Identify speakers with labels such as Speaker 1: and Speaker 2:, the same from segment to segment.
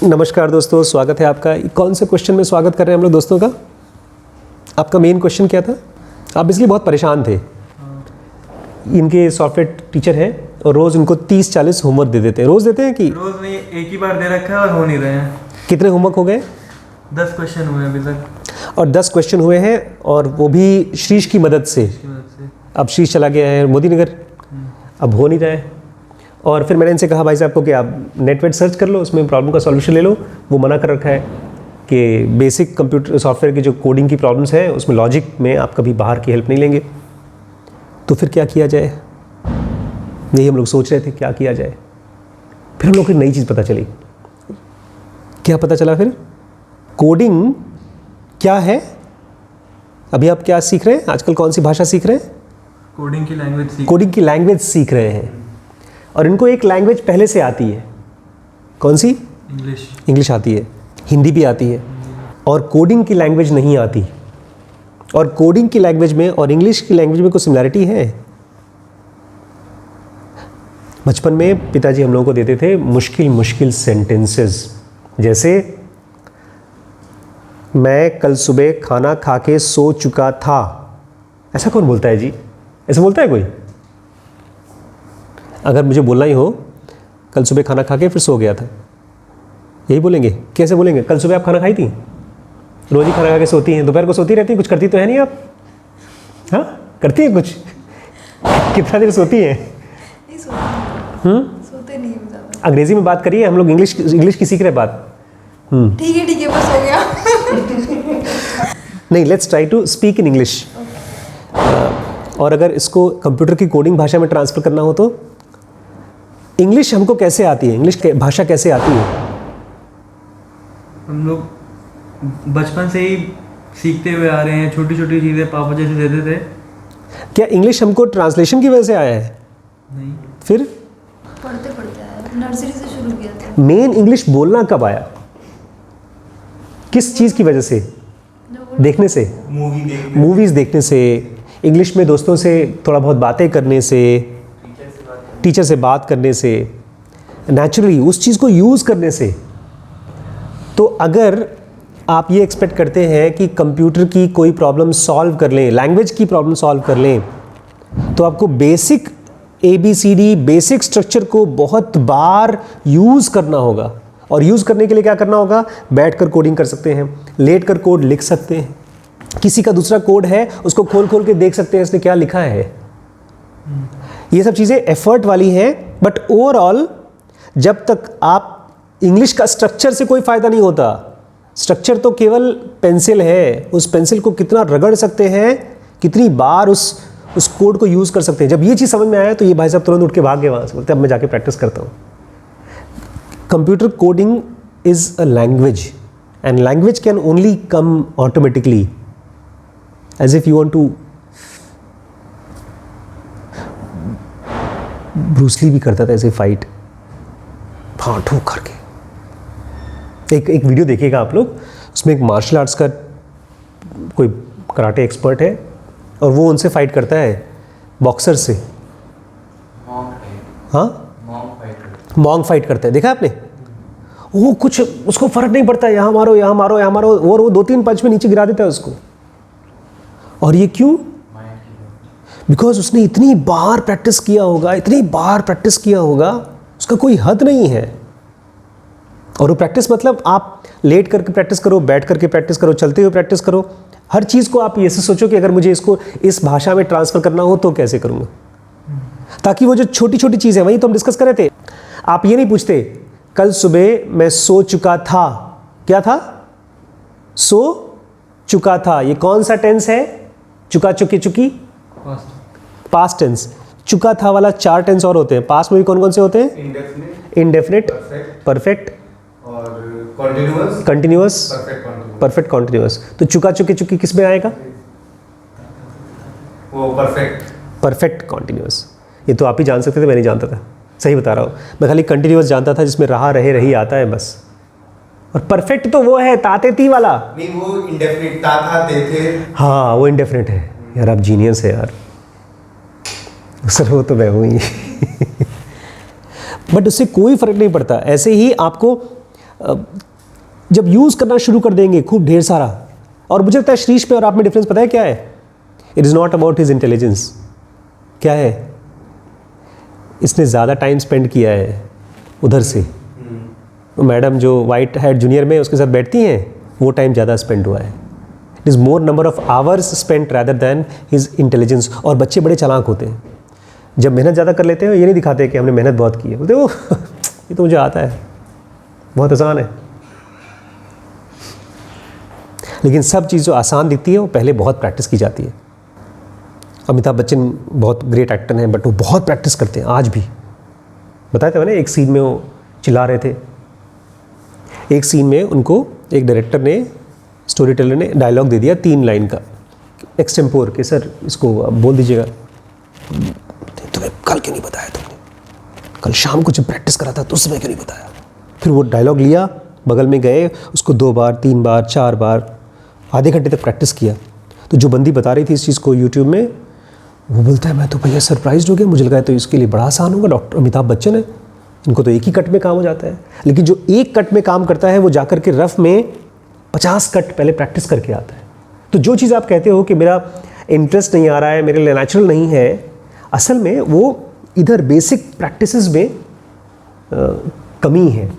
Speaker 1: नमस्कार दोस्तों, स्वागत है आपका। कौन से क्वेश्चन में स्वागत कर रहे हैं हम लोग दोस्तों का? आपका मेन क्वेश्चन क्या था? आप इसलिए बहुत परेशान थे। इनके सॉफ्टवेयर टीचर हैं और रोज़ इनको 30-40 होमवर्क दे देते हैं। रोज़ देते हैं कि
Speaker 2: रोज़ नहीं, एक ही बार दे रखा है और हो नहीं रहे हैं।
Speaker 1: कितने होमवर्क हो गए?
Speaker 2: 10 क्वेश्चन हुए अभी तक।
Speaker 1: और 10 क्वेश्चन हुए हैं और वो भी शीश की मदद से। अब शीश चला गया है मोदी नगर, अब हो नहीं रहा है। और फिर मैंने इनसे कहा भाई साहब को कि आप नेट वेट सर्च कर लो, उसमें प्रॉब्लम का सॉल्यूशन ले लो। वो मना कर रखा है कि बेसिक कंप्यूटर सॉफ्टवेयर की जो कोडिंग की प्रॉब्लम्स है उसमें लॉजिक में आप कभी बाहर की हेल्प नहीं लेंगे। तो फिर क्या किया जाए, यही हम लोग सोच रहे थे क्या किया जाए। फिर हम लोग को एक नई चीज़ पता चली। क्या पता चला फिर? कोडिंग क्या है? अभी आप क्या सीख रहे हैं आजकल? कौन सी भाषा सीख रहे हैं?
Speaker 2: कोडिंग की लैंग्वेज
Speaker 1: कोडिंग की लैंग्वेज सीख रहे हैं। और इनको एक लैंग्वेज पहले से आती है। कौन सी? इंग्लिश आती है, हिंदी भी आती है, और कोडिंग की लैंग्वेज नहीं आती। और कोडिंग की लैंग्वेज में और इंग्लिश की लैंग्वेज में कुछ सिमिलैरिटी है। बचपन में पिताजी हम लोगों को देते थे मुश्किल मुश्किल सेंटेंसेस, जैसे मैं कल सुबह खाना खा के सो चुका था। ऐसा कौन बोलता है जी? ऐसा बोलता है कोई? अगर मुझे बोलना ही हो कल सुबह खाना खा के फिर सो गया था, यही बोलेंगे? कैसे बोलेंगे? कल सुबह आप खाना खाई थी? रोज़ ही खाना खा के सोती हैं, दोपहर को सोती रहती हैं, कुछ करती तो है नहीं आप? हाँ, करती हैं कुछ? कितना देर सोती हैं?
Speaker 3: नहीं सोते नहीं ज़्यादा।
Speaker 1: अंग्रेजी में बात करिए, हम लोग इंग्लिश की सीख रहे बात।
Speaker 3: ठीक है बस हो गया।
Speaker 1: नहीं, let's try to speak in English. और अगर इसको कंप्यूटर की कोडिंग भाषा में ट्रांसफ़र करना हो तो इंग्लिश हमको कैसे आती है? इंग्लिश भाषा कैसे आती है?
Speaker 2: हम लोग बचपन से ही सीखते हुए आ रहे हैं। छोटी छोटी चीज़ें पापा जैसे देते थे।
Speaker 1: क्या इंग्लिश हमको ट्रांसलेशन की वजह से आया है?
Speaker 2: नहीं।
Speaker 1: फिर
Speaker 3: पढ़ते आया, नर्सरी से शुरू किया था।
Speaker 1: मेन इंग्लिश बोलना कब आया? किस चीज़ की वजह से? देखने से, मूवीज़ देखने से, इंग्लिश में दोस्तों से थोड़ा बहुत बातें करने से, टीचर से बात करने से, नेचुरली उस चीज़ को यूज़ करने से। तो अगर आप ये एक्सपेक्ट करते हैं कि कंप्यूटर की कोई प्रॉब्लम सॉल्व कर लें, लैंग्वेज की प्रॉब्लम सॉल्व कर लें, तो आपको बेसिक ABCD बेसिक स्ट्रक्चर को बहुत बार यूज़ करना होगा। और यूज़ करने के लिए क्या करना होगा? बैठ कर कोडिंग कर सकते हैं, लेट कर कोड लिख सकते हैं, किसी का दूसरा कोड है उसको खोल खोल के देख सकते हैं इसने क्या लिखा है। ये सब चीज़ें एफर्ट वाली हैं, बट ओवरऑल जब तक आप इंग्लिश का स्ट्रक्चर से कोई फ़ायदा नहीं होता। स्ट्रक्चर तो केवल पेंसिल है, उस पेंसिल को कितना रगड़ सकते हैं, कितनी बार उस कोड को यूज़ कर सकते हैं। जब ये चीज़ समझ में आया तो ये भाई साहब तुरंत उठ के भाग गए वहाँ से, बोलते अब मैं जाके प्रैक्टिस करता हूँ। Computer coding is a language and language can only come automatically as if you want to Bruce Lee भी करता था ऐसे फाइट, हाँ ठोक करके। एक वीडियो देखिएगा आप लोग, उसमें एक मार्शल आर्ट्स का कोई कराटे एक्सपर्ट है और वो उनसे फाइट करता है बॉक्सर से। हाँ, मॉन्ग फाइट करता है, देखा आपने? वो कुछ उसको फर्क नहीं पड़ता, यहाँ मारो यहाँ मारो यहाँ मारो, और वो 2-3 पंच में नीचे गिरा देता है उसको। और ये क्यों? बिकॉज उसने इतनी बार प्रैक्टिस किया होगा, इतनी बार प्रैक्टिस किया होगा, उसका कोई हद नहीं है। और वो प्रैक्टिस मतलब आप लेट करके प्रैक्टिस करो, बैठ करके प्रैक्टिस करो, चलते हुए प्रैक्टिस करो, हर चीज़ को आप ऐसे सोचो कि अगर मुझे इसको इस भाषा में ट्रांसफ़र करना हो तो कैसे करूँगा, ताकि वो जो छोटी छोटी चीज़ है, वही तो हम डिस्कस कर रहे थे। आप ये नहीं पूछते कल सुबह मैं सो चुका था, क्या था? सो चुका था। ये कौन सा टेंस है? चुका, चुकी, चुकी, पास्ट टेंस। चुका था वाला 4 टेंस और होते हैं। पास्ट में भी कौन कौन से होते हैं? इंडेफिनिट, परफेक्ट
Speaker 4: और
Speaker 1: कंटिन्यूअस, परफेक्ट कॉन्टिन्यूअस। तो चुका, चुकी, चुकी किस में आएगा?
Speaker 4: वो
Speaker 1: परफेक्ट कॉन्टिन्यूअस। ये तो आप ही जान सकते थे, मैं नहीं जानता था, सही बता रहा हूँ। मैं खाली कंटिन्यूअस जानता था जिसमें रहा रहे रही आता है बस। और परफेक्ट तो वो है ताते ती वाला।
Speaker 4: नहीं, वो इंडेफिनिट ता था ते थे।
Speaker 1: हाँ, वो इंडेफिनिट है। यार आप जीनियस है यार। सर वो तो मैं हूँ ही। बट उससे कोई फ़र्क नहीं पड़ता। ऐसे ही आपको जब यूज़ करना शुरू कर देंगे खूब ढेर सारा, और मुझे लगता है श्रीश में और आप में डिफरेंस पता है क्या है? It is not about his intelligence. क्या है? इसने ज़्यादा टाइम स्पेंड किया है उधर से। मैडम जो वाइट हेड जूनियर में उसके साथ बैठती हैं, वो टाइम ज़्यादा स्पेंड हुआ है। It is more number of hours spent rather than his intelligence. और बच्चे बड़े चालाक होते हैं, जब मेहनत ज़्यादा कर लेते हैं ये नहीं दिखाते कि हमने मेहनत बहुत की है, बोलते वो ये तो मुझे आता है, बहुत आसान है। लेकिन सब चीज़ जो आसान दिखती है वो पहले बहुत प्रैक्टिस की जाती है। अमिताभ बच्चन बहुत ग्रेट एक्टर हैं, बट वो बहुत प्रैक्टिस करते हैं आज भी। बताया था मैंने, एक सीन में वो चिल्ला रहे थे, एक सीन में उनको एक डायरेक्टर ने, स्टोरी टेलर ने डायलॉग दे दिया 3 लाइन का एक्सटेम्पोर के, सर इसको बोल दीजिएगा। तुम्हें कल क्यों नहीं बताया? तुमने कल शाम को जब प्रैक्टिस करा था तो उस समय क्यों नहीं बताया? फिर वो डायलॉग लिया, बगल में गए, उसको 2 बार 3 बार 4 बार आधे घंटे तक प्रैक्टिस किया। तो जो बंदी बता रही थी इस चीज़ को यूट्यूब में, वो बोलता है मैं तो भैया सरप्राइज हो गया, मुझे लगा तो इसके लिए बड़ा आसान होगा, डॉक्टर अमिताभ बच्चन है, इनको तो एक ही कट में काम हो जाता है। लेकिन जो एक कट में काम करता है वो जाकर के रफ में 50 कट पहले प्रैक्टिस करके आता है। तो जो चीज़ आप कहते हो कि मेरा इंटरेस्ट नहीं आ रहा है, मेरे लिए नेचुरल नहीं है, असल में वो इधर बेसिक प्रैक्टिसेस में कमी है।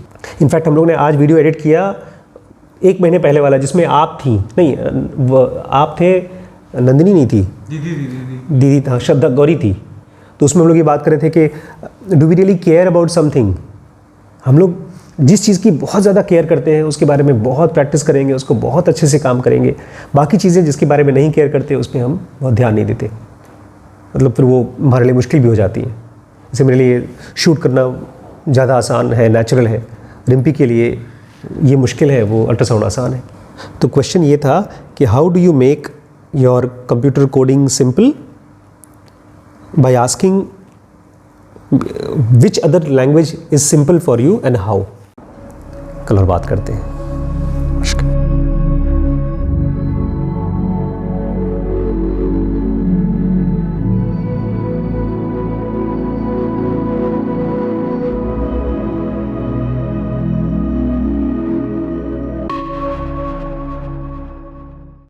Speaker 1: इनफैक्ट हम लोग ने आज वीडियो एडिट किया 1 महीने पहले वाला, जिसमें आप थी नहीं, आप थे, नंदिनी नहीं थी, दीदी था, श्रद्धा गौरी थी। तो उसमें हम लोग ये बात कर रहे थे कि do we really care about something. हम लोग जिस चीज़ की बहुत ज़्यादा केयर करते हैं उसके बारे में बहुत प्रैक्टिस करेंगे, उसको बहुत अच्छे से काम करेंगे। बाकी चीज़ें जिसके बारे में नहीं केयर करते उस पर हम बहुत ध्यान नहीं देते, मतलब फिर वो हमारे लिए मुश्किल भी हो जाती है। जैसे मेरे लिए शूट करना ज़्यादा आसान है, नेचुरल है, रिम्पी के लिए ये मुश्किल है, वो अल्ट्रासाउंड आसान है। तो क्वेश्चन ये था कि how do you make your computer coding simple by asking which other language is simple for you and how। कल और बात करते हैं।